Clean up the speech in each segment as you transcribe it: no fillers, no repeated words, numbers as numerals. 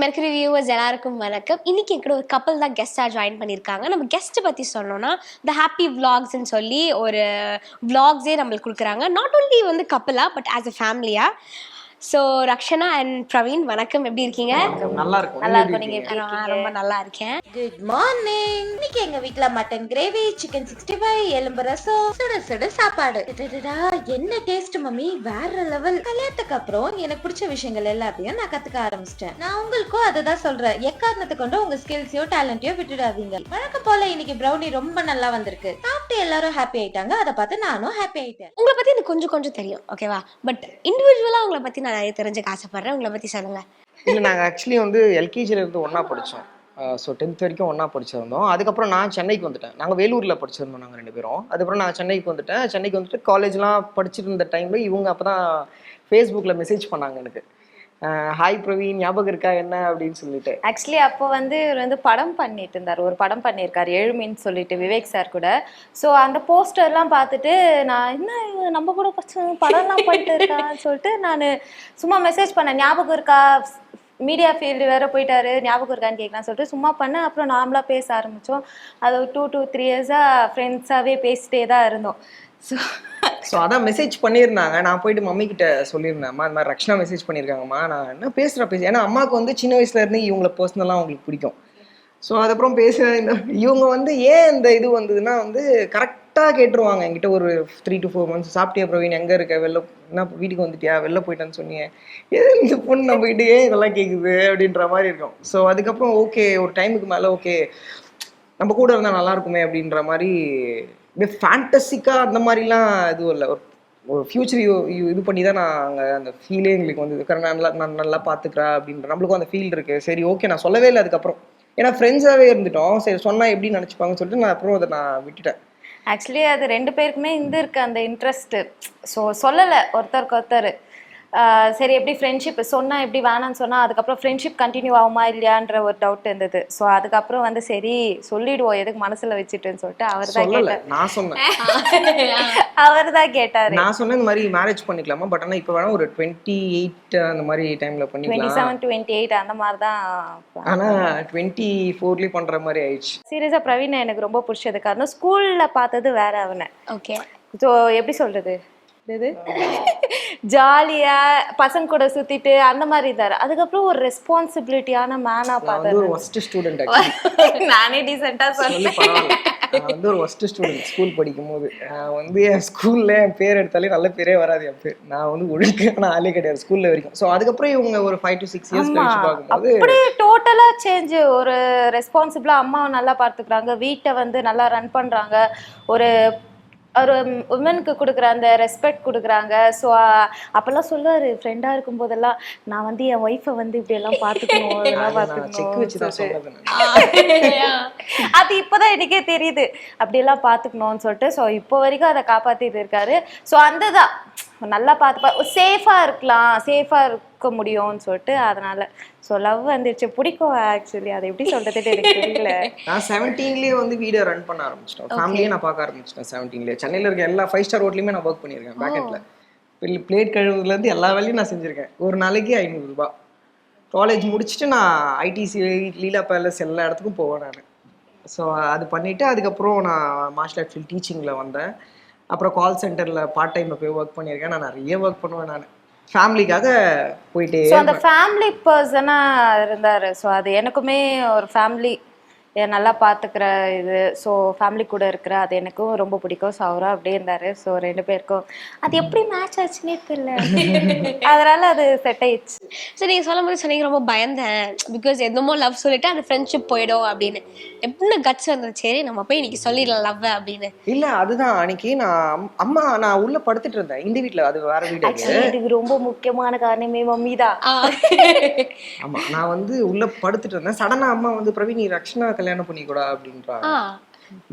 Mercury viewers எல்லாருக்கும் வணக்கம். இன்னைக்கு என்கூட ஒரு கப்பல் தான் கெஸ்டா ஜாயின் பண்ணியிருக்காங்க. நம்ம கெஸ்ட் பத்தி சொல்லணும்னா த ஹாப்பி விளாக்ஸ்ன்னு சொல்லி ஒரு விளாக்ஸே நம்மளுக்கு கொடுக்குறாங்க. நாட் ஓன்லி வந்து கப்பலா பட் ஆஸ் அ ஃபேமிலியா. ஸோ ரக்ஷனா அண்ட் பிரவீன் வணக்கம், எப்படி இருக்கீங்க? நல்லா இருக்கும். நீங்க எப்படி இருக்கீங்க? ரொம்ப நல்லா இருக்கேன். Good morning. இன்னைக்கு எங்க வீட்ல மட்டன் கிரேவி, சிக்கன் 65, எலும்பு ரசம், சுட சுட சாப்பாடு. என்ன டேஸ்ட் மம்மி, வேற லெவல். கல்யாணத்துக்கு அப்புறம் எனக்கு பிடிச்ச விஷயங்கள் எல்லாத்தையும் நான் கத்துக்க ஆரம்பிச்சிட்டேன். நான் உங்களுக்கும் அததான் சொல்றேன், எக்காரணத்தை கொண்டு உங்க ஸ்கில்ஸையோ டேலண்டையோ விட்டுடாதீங்க. வழக்கம் போல இன்னைக்கு ப்ரௌனி ரொம்ப நல்லா வந்திருக்கு. சாப்பிட்டு எல்லாரும் ஹாப்பி ஆயிட்டாங்க, அதை பார்த்து நானும் ஹாப்பி ஆயிட்டேன். உங்களை பத்தி எனக்கு கொஞ்சம் கொஞ்சம் தெரியும், ஓகேவா? பட் இண்டிவிஜுவலா உங்களை பத்தி நான் நிறைய தெரிஞ்சுக்க ஆசைப்படுறேன். உங்களை பத்தி சொல்லுங்க. இல்லை, நாங்கள் ஆக்சுவலி வந்து எல்கேஜில இருந்து ஒன்றா படித்தோம். ஸோ 10th வரைக்கும் ஒன்றா படிச்சிருந்தோம். அதுக்கப்புறம் நான் சென்னைக்கு வந்துட்டேன். நாங்கள் வேலூரில் படிச்சிருந்தோம் நாங்கள் 2 பேரும். அதுக்கப்புறம் நான் சென்னைக்கு வந்துட்டு காலேஜ்லாம் படிச்சுட்டு இருந்த டைமில் இவங்க அப்போ தான் ஃபேஸ்புக்கில் மெசேஜ் பண்ணாங்க எனக்கு. ஹாய் பிரவீன், ஞாபகம் இருக்கா என்ன அப்படின்னு சொல்லிட்டு. ஆக்சுவலி அப்போ வந்து இவர் வந்து படம் பண்ணிட்டு இருந்தார், ஒரு படம் பண்ணியிருக்காரு எழுமின்னு சொல்லிட்டு விவேக் சார் கூட. ஸோ அந்த போஸ்டர்லாம் பார்த்துட்டு நான் என்ன நம்ம கூட படம்லாம் பண்ணிட்டு இருக்கான்னு சொல்லிட்டு நான் சும்மா மெசேஜ் பண்ணேன், ஞாபகம் இருக்கா, மீடியா ஃபீல்டு வேற போயிட்டாரு, ஞாபகம் இருக்கான்னு கேட்கலான்னு சொல்லிட்டு சும்மா பண்ணேன். அப்புறம் நார்மலாக பேச ஆரம்பித்தோம். அது 2 to 3 இயர்ஸாக ஃப்ரெண்ட்ஸாகவே பேசிட்டே தான் இருந்தோம். ஸோ அதான் மெசேஜ் பண்ணியிருந்தாங்க. நான் போயிட்டு மம்மி கிட்ட சொல்லியிருந்தேன், அம்மா இந்த மாதிரி ரக்ஷனா மெசேஜ் பண்ணியிருக்காங்கம்மா, நான் என்ன பேசுகிறேன். ஏன்னா அம்மாவுக்கு வந்து சின்ன வயசுலேருந்து இவங்களை பர்சனலாக அவங்களுக்கு பிடிக்கும். ஸோ அதுக்கப்புறம் இவங்க வந்து ஏன் இந்த இது வந்ததுன்னா வந்து கரெக்டாக கேட்டுருவாங்க என்கிட்ட ஒரு 3 to 4 months. சாப்பிட்டியா பிரவீன், எங்கே இருக்க, வெளில என்ன வீட்டுக்கு வந்துட்டியா, வெளில போயிட்டான்னு சொன்னீங்க, ஏதோ இந்த பொண்ணு நம்ம கிட்டே இதெல்லாம் கேட்குது அப்படின்ற மாதிரி இருக்கும். ஸோ அதுக்கப்புறம் ஓகே, ஒரு டைமுக்கு மேலே ஓகே நம்ம கூட இருந்தால் நல்லா இருக்குமே அப்படின்ற மாதிரி ஃபேண்டசிக்காக அந்த மாதிரிலாம் எதுவும் இல்லை. ஒரு ஃப்யூச்சர் இது பண்ணி தான் நாங்கள் அந்த ஃபீலே எங்களுக்கு வந்து நான் நல்லா பார்த்துக்கிறா அப்படின்ற நம்மளுக்கும் அந்த ஃபீல் இருக்குது. சரி ஓகே, நான் சொல்லவே இல்லை அதுக்கப்புறம், ஏன்னா ஃப்ரெண்ட்ஸாகவே இருந்துட்டோம். சரி சொன்னால் எப்படி நினச்சிப்பாங்கன்னு சொல்லிட்டு நான் அப்புறம் அதை நான் விட்டுட்டேன். ஆக்சுவலி அது 2 பேருக்குமே இருக்கு அந்த இன்ட்ரெஸ்ட்டு. ஸோ சொல்லலை ஒருத்தருக்கு ஒருத்தர். சரி எப்படி ஃப்ரெண்ட்ஷிப் சொன்னால் எப்படி வேணான்னு சொன்னால் அதுக்கப்புறம் ஃப்ரெண்ட்ஷிப் கண்டினியூ ஆகுமா இல்லையான்ற ஒரு டவுட் இருந்தது. ஸோ அதுக்கப்புறம் வந்து சரி சொல்லிடுவோம், எதுக்கு மனசில் வச்சுட்டுன்னு சொல்லிட்டு அவர் தான் கேட்டார். நான் சொன்னேன், அவர் தான் கேட்டார். நான் சொன்னேன் இந்த மாதிரி மேரேஜ் பண்ணிக்கலாமா, பட் ஆனால் இப்போ வேணா ஒரு 28 அந்த மாதிரி டைமில் பண்ணிக்கலாம், 27 to 28 அந்த மாதிரி தான். ஆனால் 24 பண்ணுற மாதிரி ஆயிடுச்சு. சீரியஸாக பிரவீன் எனக்கு ரொம்ப பிடிச்சது காரணம் ஸ்கூலில் பார்த்தது வேற அவனை. ஓகே, ஸோ எப்படி சொல்கிறது, இது ஜாலியா பசங்க கூட சுத்திட்டு அந்த மாதிரி இருந்தாரு. அதுக்கப்புறம் ஒரு ரெஸ்பான்சிபிலிட்டியான மேனா பார்த்தேன். ஒரு ஃபர்ஸ்ட் ஸ்டூடெண்ட் நானே டீசெண்டா சொல்லி நான் வந்து ஒரு ஃபர்ஸ்ட் ஸ்டூடெண்ட் ஸ்கூல் படிக்கும்போது. வந்து என் ஸ்கூல்ல என் பேர் எடுத்தாலே நல்ல பேரே வராது என் பேர். நான் வந்து ஒழுங்கான ஆளே கிடையாது ஸ்கூல்ல வரைக்கும். ஸோ அதுக்கப்புறம் இவங்க ஒரு 5 to 6 இயர்ஸ் கழிச்சு பார்க்கும்போது அப்படியே டோட்டலா சேஞ்ச். ஒரு ரெஸ்பான்சிபிளா அம்மாவை நல்லா பார்த்துக்கிறாங்க, வீட்டை வந்து நல்லா ரன் பண்றாங்க, ஒரு ஒரு உமனுக்கு கொடுக்குற அந்த ரெஸ்பெக்ட் கொடுக்குறாங்க. ஸோ அப்பெல்லாம் சொல்லுவாரு ஃப்ரெண்டாக இருக்கும் போதெல்லாம், நான் வந்து என் ஒய்ஃபை வந்து இப்படி எல்லாம் பார்த்துக்கணும், அதெல்லாம் பார்த்துக்கணும். அது இப்போதான் எனக்கே தெரியுது அப்படியெல்லாம் பார்த்துக்கணும்னு சொல்லிட்டு. ஸோ இப்போ வரைக்கும் அதை காப்பாற்றிட்டு இருக்காரு. ஸோ அந்த தான் நல்லா பார்த்து சேஃபாக இருக்கலாம், சேஃபாக இருக்க முடியும்னு சொல்லிட்டு அதனால ஸோ லவ் வந்துருச்சு, பிடிக்கும். ஆக்சுவலி அதை எப்படி சொல்றதுன்னு எனக்கு தெரியல. நான் 17லயே வந்து வீடியோ ரன் பண்ண ஆரம்பிச்சிட்டேன், ஃபேமிலியே நான் பார்க்க ஆரம்பிச்சிட்டேன். 17லயே சென்னையில் இருக்க எல்லா 5 star ஹோட்டலையுமே நான் ஒர்க் பண்ணியிருக்கேன். பேக்கெட்டில் பிளேட் கழுவுறதுலேருந்து எல்லா வேலையும் நான் செஞ்சுருக்கேன். ஒரு நாளைக்கு 500 ரூபாய். காலேஜ் முடிச்சுட்டு நான் ஐடிசி, லீலா பேலஸ் எல்லா இடத்துக்கும் போவேன் நான். ஸோ அது பண்ணிவிட்டு அதுக்கப்புறம் நான் மார்ஷல் ஆர்ட் ஃபீல்ட் டீச்சிங்கில் வந்தேன். அப்புறம் கால் சென்டரில் பார்ட் டைமில் போய் ஒர்க் பண்ணியிருக்கேன். நான் நிறைய ஒர்க் பண்ணுவேன் நான் ஃபேமிலிக்காக போயிட்டே. ஸோ அந்த ஃபேமிலி பர்சனாக இருந்தார். ஸோ அது எனக்குமே ஒரு ஃபேமிலி நல்லா பார்த்துக்கிற இது, ஸோ ஃபேமிலி கூட இருக்கிற அது எனக்கும் ரொம்ப பிடிக்கும். ஸோ அவராக அப்படியே இருந்தார். ஸோ 2 பேருக்கும் அது எப்படி மேட்ச் ஆச்சுன்னே தெரியல, அதனால அது செட் ஆயிடுச்சு. ஸோ நீங்கள் சொல்லும் போது சொன்னீங்க ரொம்ப பயந்தேன், பிகாஸ் என்னமோ லவ் சொல்லிட்டு அந்த ஃப்ரெண்ட்ஷிப் போயிடும் அப்படின்னு. எப்படி கட்ஸ் வந்தது, சரி நம்ம போய் இன்னைக்கு சொல்லிடலாம் லவ் அப்படின்னு? இல்லை, அதுதான் அன்னைக்கு நான் உள்ள படுத்துட்டு இருந்தேன் இந்த வீட்டில், அது வேற வீடு. இதுக்கு ரொம்ப முக்கியமான காரணமே மம்மி தான். ஆமா, நான் வந்து உள்ள படுத்துட்டு இருந்தேன். சடனா அம்மா வந்து பிரவீன் நீ ரக்ஷனா கல்யாணம் பண்ணிக்கூடா அப்படின்றாங்க.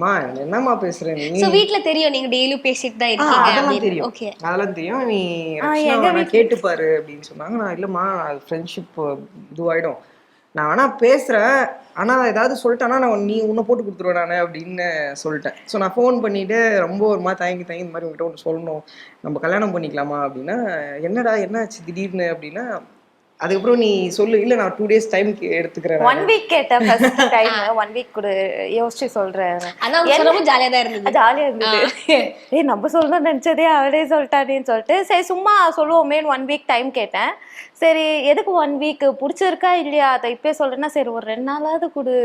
மா என்னம்மா பேசுற நீ? வீட்ல தெரியும் நீங்க டெய்லியும் பேசிட்டு தான் இருக்கீங்க. அதெல்லாம் தெரியும். ஓகே, அதெல்லாம் தெரியும். நீ ரக்ஷனா கேட்டு பாரு அப்படின்னு சொன்னாங்க. நான் இல்லம்மா ஃப்ரெண்ட்ஷிப் இதுவாயிடும், நான் வேணா பேசுறேன், ஆனா ஏதாவது சொல்லிட்டேன்னா நான் நீ உன்னை போட்டு கொடுத்துருவேன் நான் அப்படின்னு சொல்லிட்டேன். ஸோ நான் ஃபோன் பண்ணிட்டு ரொம்ப ஒரு மாதிரி தயங்கி இந்த மாதிரி உங்ககிட்ட ஒன்று சொல்லணும், நம்ம கல்யாணம் பண்ணிக்கலாமா அப்படின்னா, என்னடா என்னாச்சு திடீர்னு அப்படின்னா, அதுக்கப்புறம் நீ சொல்லு, இல்லை நான் 2 days டைம் எடுத்துக்கிறேன். 1 week கேட்டேன் ஃபர்ஸ்ட் டைம். 1 week கூட யோசிச்சு சொல்றேன். ஆனா அவங்க சொல்லவும் ஜாலியா தான் இருந்தது. ஜாலியா இருந்தது. ஏய் நம்ம சொல்லணும்னு நினைச்சதே அவளே சொல்லிட்டானேன்னு சொல்லிட்டு சரி சும்மா சொல்லுவோமே 1 week டைம் கேட்டேன். சரி எதுக்கு 1 week பிடிச்சிருக்கா இல்லையா அதை இப்பயே சொல்றேன்னா சரி ஒரு 2 நாளாவது கொடு.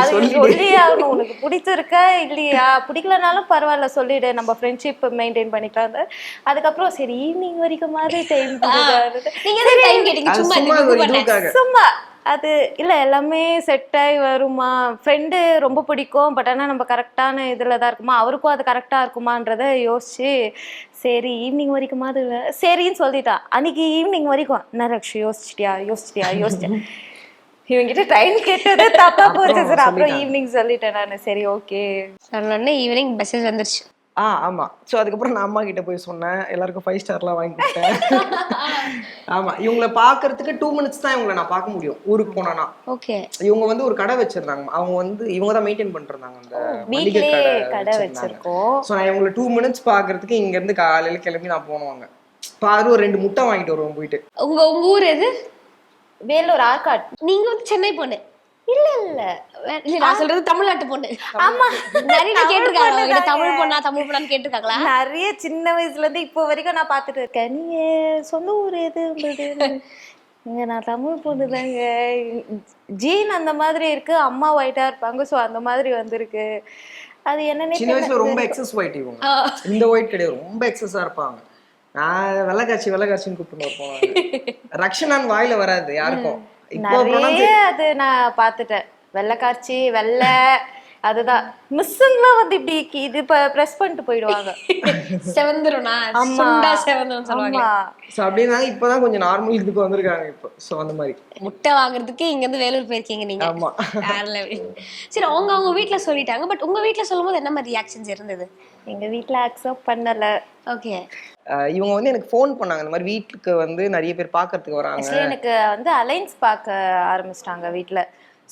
அது சொல்லி ஆகணும், உனக்கு பிடிச்சிருக்கா இல்லையா, பிடிக்கலனாலும் பரவாயில்ல சொல்லிடு, நம்ம ஃப்ரெண்ட்ஷிப் மெயின்டைன் பண்ணிக்கலாம். அதுக்கப்புறம் சரி ஈவினிங் வரைக்கும் மாதிரி டைம் சும்மா அது இல்ல எல்லாமே செட் ஆகி வருமா, ஃப்ரெண்டு ரொம்ப பிடிக்கும் பட் ஆனா நம்ம கரெக்டான இதுல தான் இருக்குமா, அவருக்கும் அது கரெக்டா இருக்குமான்றத யோசிச்சு சரி ஈவினிங் வரைக்குமாது சரின்னு சொல்லிட்டான். அன்னைக்கு ஈவினிங் வரைக்கும் என்ன ரக்ஷி யோசிச்சிட்டியா இவங்கிட்ட டைம் கேட்டதே தப்பா போச்சு சார். அப்புறம் ஈவினிங் சொல்லிட்டேன் நான். சரி ஓகே சொன்னோடனே ஈவினிங் மெசேஜ் வந்துருச்சு. ஆமா. ஸோ அதுக்கப்புறம் நான் அம்மா கிட்ட போய் சொன்னேன், எல்லாருக்கும் 5 ஸ்டார்லாம் வாங்கி கொடுத்தேன். ஆமா, இவங்களை பாக்குறதுக்கு 2 minutes தான் இவங்களை நான் பார்க்க முடியும் ஊருக்கு போனா. ஓகே. இவங்க வந்து ஒரு கடை வச்சிருந்தாங்க, அவங்க வந்து இவங்க தான் மெயின்டைன் பண்ணிருந்தாங்க அந்த மளிகை கடை வச்சிருக்கோம். ஸோ நான் இவங்களை 2 minutes பாக்குறதுக்கு இங்க இருந்து காலையில கிளம்பி நான் போனவாங்க. பாரு ஒரு 2 முட்டை வாங்கிட்டு வருவோம் போயிட்டு. உங்க ஊர் எது? வேலூர் ஆர்காட். நீங்க வந்து சென்னை பொண்ணு? இல்ல நான் சொல்றது தமிழ்நாட்டு பொண்ணு. ஆமா, நிறைய கேட்டிருக்காங்க தமிழ் பொண்ணான்னு கேட்டிருக்காங்களா? நிறைய சின்ன வயசுல இருந்து இப்போ வரைக்கும் நான் பாத்துட்டு இருக்கேன். நீங்க சொந்த ஊர் எது? இங்க நான் தமிழ் பொண்ணு தாங்க. ஜீன் அந்த மாதிரி இருக்கு, அம்மா ஒயிட்டா இருப்பாங்க, சோ அந்த மாதிரி வந்திருக்கு. அது என்னன்னு சின்ன வயசுல ரொம்ப எக்ஸஸ் ஒயிட் இவங்க. இந்த ஒயிட் கிடையாது, ரொம்ப எக்ஸஸா இருப்பாங்க. நான் வெள்ளக்காட்சின்னு கூப்பிட்டு போவாங்க. ரக்ஷனான் வாயில வராது யாருக்கும். நிறைய அது நான் பாத்துட்டேன். வெள்ளைக்காட்சி வெள்ளை அதுதான் மிஸ்ஸுங்களாம் வந்து இப்படி இது பிரஸ் பண்ணிட்டு போயிடுவாங்க. செவந்துரும்னா சுண்டா செவந்துரும் சொல்லுவாங்க. சோ அப்படினா இப்போதான் கொஞ்சம் நார்மல் இதுக்கு வந்திருக்காங்க இப்போ. சோ அந்த மாதிரி முட்டை வாங்குறதுக்கு இங்க இருந்து வேலூர் போயிருக்கீங்க நீங்க. ஆமா. சரி அவங்க வீட்ல சொல்லிட்டாங்க, பட் உங்க வீட்ல சொல்லும்போது என்ன மாதிரி ரியாக்ஷன்ஸ் இருந்தது? எங்க வீட்ல அக்செப்ட் பண்ணல. ஓகே. இவங்க வந்து எனக்கு ஃபோன் பண்ணாங்க, இந்த மாதிரி வீட்டுக்கு வந்து நிறைய பேர் பார்க்கறதுக்கு வராங்க. எனக்கு வந்து அலைன்ஸ் பார்க்க ஆரம்பிச்சிட்டாங்க வீட்ல.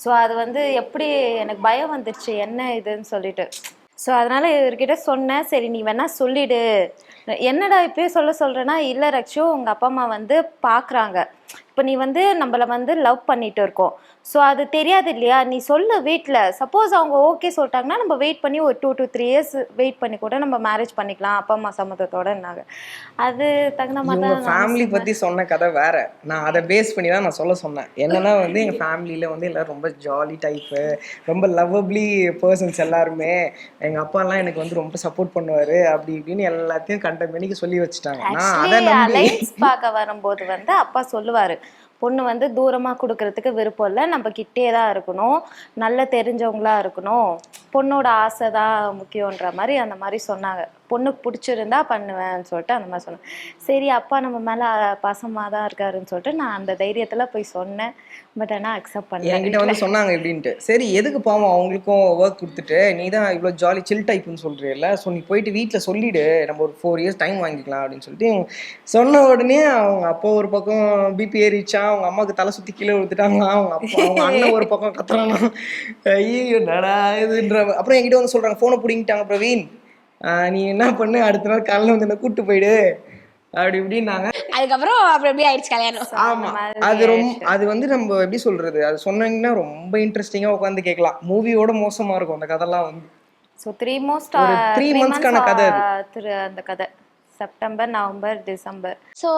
ஸோ அது வந்து எப்படி எனக்கு பயம் வந்துருச்சு என்ன இதுன்னு சொல்லிட்டு. ஸோ அதனால இவர்கிட்ட சொன்னேன், சரி நீ வேணா சொல்லிடு. என்னடா இப்பயே சொல்றேன்னா, இல்லை ரக்ஷு உங்க அப்பா அம்மா வந்து பார்க்குறாங்க, இப்போ நீ வந்து நம்மளை வந்து லவ் பண்ணிட்டு இருக்கோம், ஸோ அது தெரியாது இல்லையா, நீ சொல்லு வீட்டில். சப்போஸ் அவங்க ஓகே சொல்லிட்டாங்கன்னா நம்ம வெயிட் பண்ணி ஒரு 2 to 3 years வெயிட் பண்ணி கூட நம்ம மேரேஜ் பண்ணிக்கலாம் அப்பா அம்மா சம்மதத்தோடனாங்க. அது தகுந்த மாதிரி தான். ஃபேமிலி பற்றி சொன்ன கதை வேற, நான் அதை பேஸ் பண்ணி தான் நான் சொன்னேன். என்னன்னா வந்து எங்கள் ஃபேமிலியில் வந்து எல்லாரும் ரொம்ப ஜாலி டைப்பு, ரொம்ப லவ்வபிளி பர்சன்ஸ் எல்லாருமே. எங்கள் அப்பாலாம் எனக்கு வந்து ரொம்ப சப்போர்ட் பண்ணுவார், அப்படி இப்படின்னு எல்லாத்தையும் கண்ட மணிக்கு சொல்லி வச்சுட்டாங்க. நான் அதை நம்பி பார்க்க வரும்போது வந்து அப்பா சொல்லுவார், பொண்ணு வந்து தூரமாக கொடுக்கறதுக்கு விருப்பம் இல்லை, நம்ம கிட்டே தான் இருக்கணும், நல்ல தெரிஞ்சவங்களா இருக்கணும், பொண்ணோட ஆசை தான் முக்கியன்ற மாதிரி அந்த மாதிரி சொன்னாங்க. பொண்ணுக்கு பிடிச்சிருந்தா பண்ணுவேன்னு சொல்லிட்டு அந்த மாதிரி சொன்னேன். சரி அப்பா நம்ம மேலே பாசமாக தான் இருக்காருன்னு சொல்லிட்டு நான் அந்த தைரியத்தில் போய் சொன்னேன். பட் ஆனால் அக்செப்ட் பண்ணேன். என்கிட்ட வந்து சொன்னாங்க எப்படின்ட்டு, சரி எதுக்கு பாவம் அவங்களுக்கும் ஒர்க் கொடுத்துட்டு நீ தான் இவ்வளோ ஜாலி சில் டைப்புன்னு சொல்கிறீல்ல, ஸோ நீ போயிட்டு வீட்டில் சொல்லிவிடு, நம்ம ஒரு 4 years டைம் வாங்கிக்கலாம் அப்படின்னு சொல்லிட்டு சொன்ன உடனே அவங்க அப்பா ஒரு பக்கம் பிபி ஏறிச்சா, அவங்க அம்மாவுக்கு தலை சுற்றி கீழே விழுத்துட்டாங்களா, அவங்க அண்ணன் ஒரு பக்கம் கத்துறானா, ஐயோ நடா இதுன்ற. அப்புறம் என்கிட்ட வந்து சொல்கிறாங்க, ஃபோனை பிடிங்கிட்டாங்க பிரவீன், நீ என்ன பண்ணு அடுத்த நாள் காலையில் வந்து என்ன கூப்பிட்டு போயிடு அப்படி இப்படின்னாங்க. அதுக்கப்புறம் அப்புறம் எப்படி ஆயிடுச்சு கல்யாணம். ஆமா, அது வந்து நம்ம எப்படி சொல்றது, அது சொன்னீங்கன்னா ரொம்ப இன்ட்ரெஸ்டிங்கா உட்காந்து கேட்கலாம். மூவியோட மோசமா இருக்கும் அந்த கதைலாம் வந்து. ஸோ 3 months கதை அந்த கதை September November December. So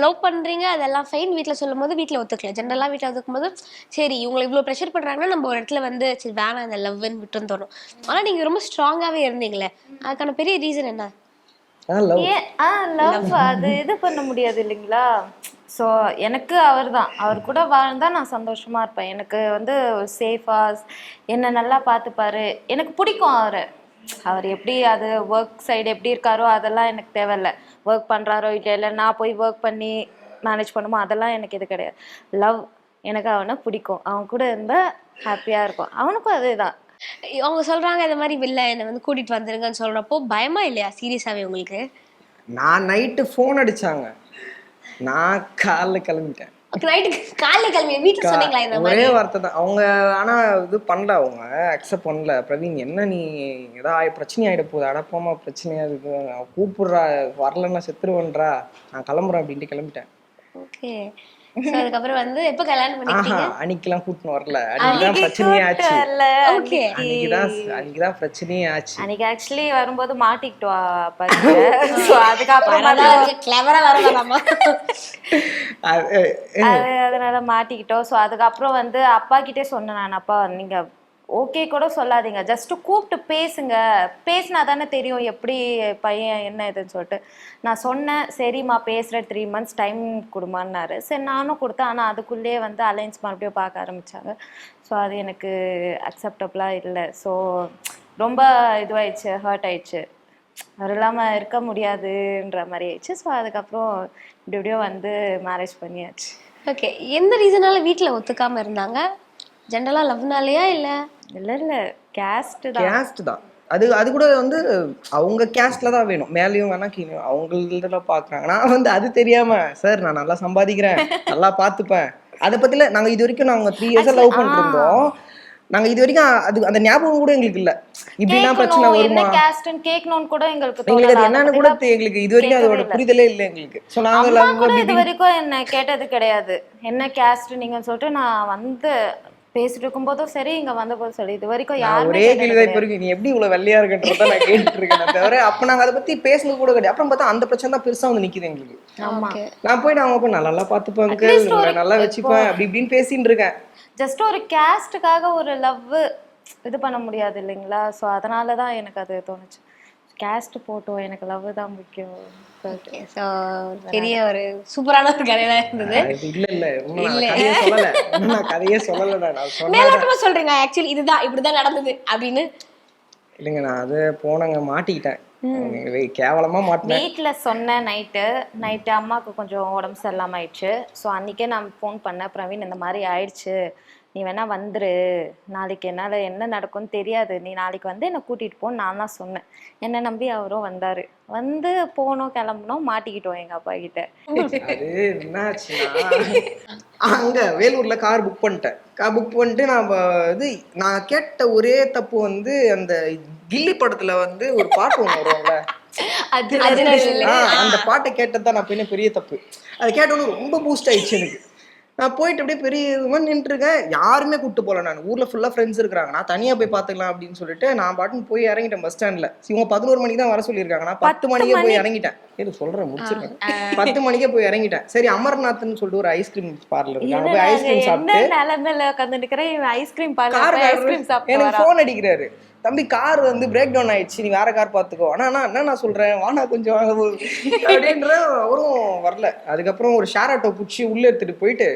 love பண்ணுறீங்க அதெல்லாம் ஃபைன், வீட்டில் சொல்லும் போது வீட்டில் ஒத்துக்கல. ஜென்ரலாக வீட்டில் ஒத்துக்கும் போது சரி இவங்களை இவ்வளோ ப்ரெஷர் பண்ணுறாங்கன்னா நம்ம ஒரு இடத்துல வந்து சரி வேணாம் இந்த லவ்ன்னு விட்டுன்னு தோணும். ஆனால் நீங்கள் ரொம்ப ஸ்ட்ராங்காகவே இருந்தீங்களே, அதுக்கான பெரிய ரீசன் என்ன? லவ் அது இது பண்ண முடியாது இல்லைங்களா. ஸோ எனக்கு அவர் கூட வாழ்ந்தா நான் சந்தோஷமா இருப்பேன். எனக்கு வந்து சேஃபா என்ன நல்லா பார்த்துப்பாரு, எனக்கு பிடிக்கும் அவர் எப்படி அது ஒர்க் சைடு எப்படி இருக்காரோ அதெல்லாம் எனக்கு தேவையில்லை. ஒர்க் பண்ணுறாரோ இல்லை நான் போய் ஒர்க் பண்ணி மேனேஜ் பண்ணுமோ அதெல்லாம் எனக்கு இது கிடையாது. லவ் எனக்கு அவனை பிடிக்கும், அவன் கூட இருந்தால் ஹாப்பியாக இருக்கும், அவனுக்கும் அதே தான். அவங்க சொல்கிறாங்க இந்த மாதிரி வெளில என்னை வந்து கூட்டிகிட்டு வந்துருங்கன்னு சொல்கிறப்போ பயமா இல்லையா சீரியஸாகவே உங்களுக்கு? நான் நைட்டு ஃபோன் அடித்தாங்க, நான் காலைல கிளம்பிட்டேன். ஒரே வார்த்தை தான் அவங்க. ஆனா இது பண்ணல, அவங்க அக்செப்ட் பண்ணல. பிரவீன் என்ன நீ ஏதாவது பிரச்சனை ஆயிட போகுது, அடப்போமா பிரச்சனையா இருக்கு, கூப்பிடுறா வரலன்னா செத்துருவன்றா, நான் கிளம்புறேன் அப்படின்ட்டு கிளம்பிட்டேன். ஓகே. So, அதுக்கப்புறம் வந்து எப்ப கல்யாணம் பண்ணிக்கிட்டீங்க? அன்னைக்கெல்லாம் கூட்டின்னு வரல, அன்னைக்குதான் பிரச்சனையே ஆச்சு. ஓகே. அன்னைக்குதான் பிரச்சனையே ஆச்சு. அன்னைக்கு ஆக்சுவலி வரும்போது மாட்டிக்கிட்டோம் அப்பா கிட்ட. So அதுக்கப்புறமா கிளவரா வரலாமா? அதனால மாட்டிக்கிட்டோம். ஸோ அதுக்கப்புறம் வந்து அப்பா கிட்டே சொன்னேன் நான், அப்பா நீங்க ஓகே கூட சொல்லாதீங்க, ஜஸ்ட் கூப்பிட்டு பேசுங்க, பேசினா தானே தெரியும் எப்படி பையன் என்ன இதுன்னு சொல்லிட்டு நான் சொன்னேன். சரிம்மா பேசுகிறேன், 3 months டைம் கொடுமான்னாரு. சரி நானும் கொடுத்தேன். ஆனால் அதுக்குள்ளேயே வந்து அலைன்ஸ் மறுபடியும் பார்க்க ஆரம்பித்தாங்க. ஸோ அது எனக்கு அக்செப்டபுளாக இல்லை. ஸோ ரொம்ப இதுவாயிடுச்சு, ஹர்ட் ஆயிடுச்சு, அவர் இல்லாமல் இருக்க முடியாதுன்ற மாதிரி ஆயிடுச்சு. ஸோ அதுக்கப்புறம் இப்படியோ வந்து மேரேஜ் பண்ணியாச்சு. ஓகே. எந்த ரீசனால வீட்டில் ஒத்துக்காமல் இருந்தாங்க? ஜென்ரலாக லவ்னாலையா இல்லை? இல்லை கேஸ்ட் தான். அது கூட வந்து அவங்க கேஸ்ட்ல தான் வேணும், மேலேயும் வேணா கீழே அவங்கள பாக்குறாங்க. நான் வந்து அது தெரியாம சார் நான் நல்லா சம்பாதிக்கிறேன், நல்லா பாத்துப்பேன், அதை பத்தில நாங்க இது வரைக்கும் நாங்க 3 years லவ் பண்ணிட்டு இருந்தோம். நாங்க இது வரைக்கும் அது அந்த ஞாபகம் கூட எங்களுக்கு இல்ல. இப்படிலாம் பிரச்சனை வருமா கேட்கணும்னு கூட எங்களுக்கு அது என்னன்னு கூட எங்களுக்கு இது வரைக்கும் அதோட புரிதலே இல்லை எங்களுக்கு. சோ நாங்க இது வரைக்கும் என்ன கேட்டது கிடையாது, என்ன கேஸ்ட் நீங்க சொல்லிட்டு. நான் வந்து பேசிட்டு இருக்கும் போதும் சரி, இங்க வந்த போதும் சரி, இது வரைக்கும் யாரும் ஒரே கேள்விதான் இப்ப இருக்கு, நீ எப்படி இவ்வளவு வெள்ளையா இருக்கன்றத நான் கேட்டுட்டு இருக்கேன் தவிர அப்ப நாங்க அதை பத்தி பேசுனது கூட கிடையாது. அப்புறம் பார்த்தா அந்த பிரச்சனை தான் பெருசா வந்து நிக்குது எங்களுக்கு. நான் போய் அவங்க போய் நல்லா பாத்துப்பேன், நல்லா வச்சுப்பேன், அப்படி இப்படின்னு பேசிட்டு இருக்கேன். ஜஸ்ட் ஒரு கேஸ்டுக்காக ஒரு லவ் இது பண்ண முடியாது இல்லைங்களா? ஸோ அதனாலதான் எனக்கு அது தோணுச்சு, கேஸ்ட் போட்டோம், எனக்கு லவ் தான் முக்கியம். ஓகே. ஸோ பெரிய ஒரு சூப்பரான ஒரு கதையா இருந்தது. கதையே சொல்லல, மேலோட்டமா சொல்றீங்க ஆக்சுவலி இதுதான் இப்படிதான் நடந்தது அப்படின்னு. இல்லைங்க, நான் அது போனங்க மாட்டிக்கிட்டேன், கேவலமா மாட்டினேன். வீட்டுல சொன்ன நைட்டு அம்மாவுக்கு கொஞ்சம் உடம்பு சரியில்லாம ஆயிடுச்சு. ஸோ அன்னைக்கே நான் ஃபோன் பண்ணேன், பிரவீன் இந்த மாதிரி ஆயிடுச்சு, நீ வேணா வந்துரு, நாளைக்கு என்னால் என்ன நடக்கும்னு தெரியாது, நீ நாளைக்கு வந்து என்னை கூட்டிகிட்டு போன்னு நான் தான் சொன்னேன். என்னை நம்பி அவரும் வந்தார். வந்து போனோம், கிளம்புனோம், மாட்டிக்கிட்டோம் எங்கள் அப்பா கிட்ட. அது என்னாச்சுன்னா, அங்கே வேலூரில் கார் புக் பண்ணிட்டு நான் கேட்ட ஒரே தப்பு வந்து அந்த கில்லி படத்தில் வந்து ஒரு பாட்டு ஒன்று வருவாங்கல்ல, அந்த பாட்டை கேட்டது தான் நான் பெரிய தப்பு. அதை கேட்டோன்னு ரொம்ப பூஸ்ட் ஆயிடுச்சு எனக்கு. நான் போயிட்டு அப்படியே பெரிய நின்றுருக்கேன், யாருமே கூப்பிட்டு போகல. நான் ஊரில் ஃபுல்லாக ஃப்ரெண்ட்ஸ் இருக்கிறாங்க, நான் தனியாக போய் பார்த்துக்கலாம் அப்படின்னு சொல்லிட்டு நான் பாட்டுன்னு போய் இறங்கிட்டேன் பஸ் ஸ்டாண்டில். இவங்க 11 மணிக்கு தான் வர சொல்லியிருக்காங்க, நான் 10 மணிக்கே போய் இறங்கிட்டேன். சொல்கிறேன் முடிச்சிருக்கேன், 10 மணிக்கே போய் இறங்கிட்டேன். சரி அமர்நாத்னு சொல்லிட்டு ஒரு ஐஸ்கிரீம் பார்லர் இருக்காங்க, போய் ஐஸ்கிரீம் சாப்பிட்டு எனக்கு ஃபோன் அடிக்கிறாரு, தம்பி கார் வந்து பிரேக் டவுன் ஆயிடுச்சு, நீ வேற கார் பார்த்துக்கோ. ஆனா என்ன நான் சொல்றேன், வானா கொஞ்சம் அப்படின்ற அவரும் வரல. அதுக்கப்புறம் ஒரு ஷேர் ஆட்டோ பிடிச்சி உள்ள எடுத்துட்டு போயிட்டு,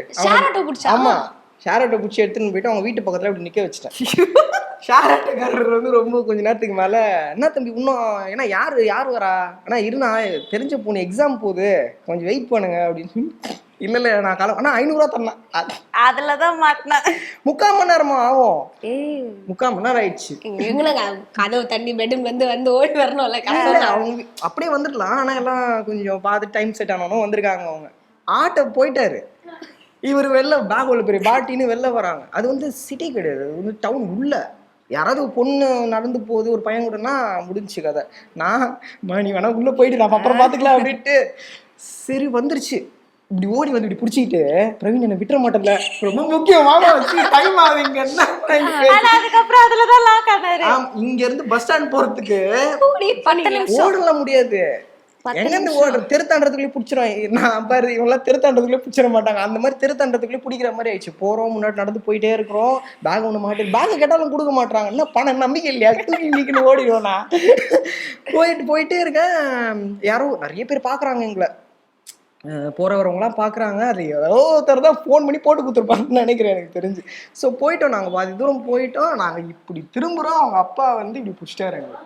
ஆமா ஷேர் ஆட்டோ பிடிச்சி எடுத்துன்னு போயிட்டு அவங்க வீட்டு பக்கத்துல அப்படி நிக்க வச்சுட்டேன். ஷேர் ஆட்டோக்காரர் வந்து ரொம்ப கொஞ்ச நேரத்துக்கு மேல, என்ன தம்பி இன்னும் ஏன்னா யாரு வரா, ஆனா இருந்தா தெரிஞ்ச பொண்ணு எக்ஸாம் போகுது, கொஞ்சம் வெயிட் பண்ணுங்க அப்படின்னு. இல்ல நான் ஆனா 500 ரூபா தரேன், அதுலதான் மாட்டினேன். 3/4 மணி நேரமா ஆகும், 3/4 மணி நேரம் ஆயிடுச்சு. கதவு தண்ணி பெட்ரூம்ல இருந்து வந்து ஓடி வரணும்ல, அவங்க அப்படியே வந்துடலாம். ஆனா எல்லாம் கொஞ்சம் பார்த்து டைம் செட் ஆனவனும் வந்திருக்காங்க. அவங்க ஆட்டோ போயிட்டாரு, இவர் வெளில பேக் உள்ள பெரிய பாட்டின்னு வெளில வராங்க. அது வந்து சிட்டி கிடையாது, அது வந்து டவுன் உள்ள. யாராவது பொண்ணு நடந்து போகுது ஒரு பையன் கூடனா முடிஞ்சுச்சு கதை. நான் நீ வேணா உள்ள போயிட்டு நான் அப்புறம் பாத்துக்கலாம் அப்படின்ட்டு சரி வந்துருச்சு. இப்படி ஓடி வந்து இப்படி பிடிச்சிக்கிட்டு, பிரவீன் என்ன விட்டுற மாட்டேன்ல, ரொம்ப முக்கியம் டைம் ஆகுது, இங்க இருந்து பஸ் ஸ்டாண்ட் போறதுக்கு ஓடலாம் முடியாது, எங்க ஓடுற திருத்தாண்டதுக்குள்ளே பிடிச்சிரும். நான் பாரு இவங்கெல்லாம் திருத்தாண்டதுக்குள்ளே பிடிச்சிட மாட்டாங்க, அந்த மாதிரி திருத்தாண்டதுக்குள்ளே பிடிக்கிற மாதிரி ஆயிடுச்சு. போறோம், முன்னாடி நடந்து போயிட்டே இருக்கிறோம், பேக் ஒன்று மாட்டி பேக் கேட்டாலும் கொடுக்க மாட்டாங்க. என்ன பணம் நம்பிக்கை இல்லையா, தூக்கி ஓடிடுவோம். நான் போயிட்டே இருக்கேன், யாரோ நிறைய பேர் பாக்குறாங்க, எங்களை போறவரவங்களாம் பாக்குறாங்க. அது ஏதோ ஒருத்தர் தான் ஃபோன் பண்ணி போட்டு கொடுத்துருப்பாங்கன்னு நினைக்கிறேன் எனக்கு தெரிஞ்சு. ஸோ போயிட்டோம், நாங்கள் பாதி தூரம் போயிட்டோம். நாங்கள் இப்படி திரும்புறோம், அவங்க அப்பா வந்து இப்படி பிடிச்சிட்டாரு எங்களை.